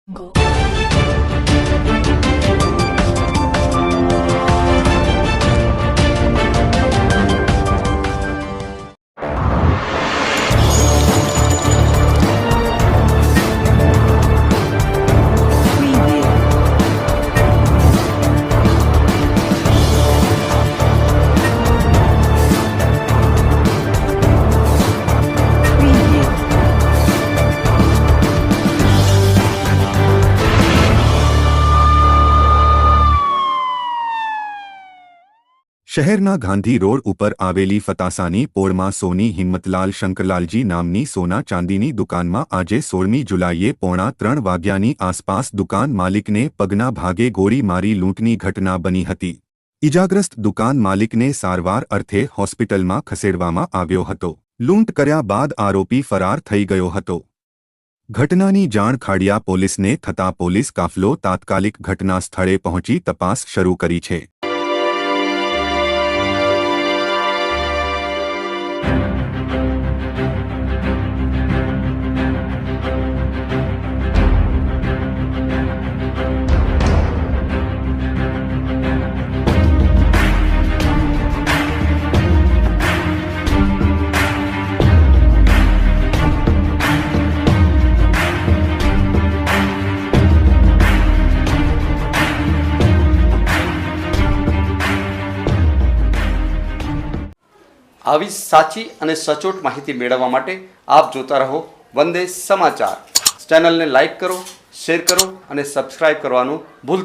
Go. Preview. Preview. શહેરના Gandhi road ઉપર આવેલી ફતાસાની પોળમાં સોની હિંમતલાલ શંકરલાલજી નામની સોના ચાંદીની દુકાનમાં આજે 16મી જુલાઈએ 2:30 વાગ્યાની આસપાસ દુકાન માલિકને પગના ભાગે ગોળી મારી લૂંટની ઘટના બની હતી. ઇજાગ્રસ્ત દુકાન માલિકને સારવાર અર્થે હોસ્પિટલમાં ખસેડવામાં આવ્યો હતો. લૂંટ કર્યા બાદ આરોપી ફરાર થઈ ગયો હતો. ઘટનાની જાણ ખાડિયા પોલીસને થતાં પોલીસ કાફલો તાત્કાલિક ઘટના સ્થળે પહોંચી તપાસ શરૂ કરી છે. આવી સાચી અને સચોટ માહિતી મેળવવા માટે આપ જોતા રહો વંદે સમાચાર. ચેનલને લાઈક કરો, શેર કરો અને સબસ્ક્રાઇબ કરવાનું ભૂલતા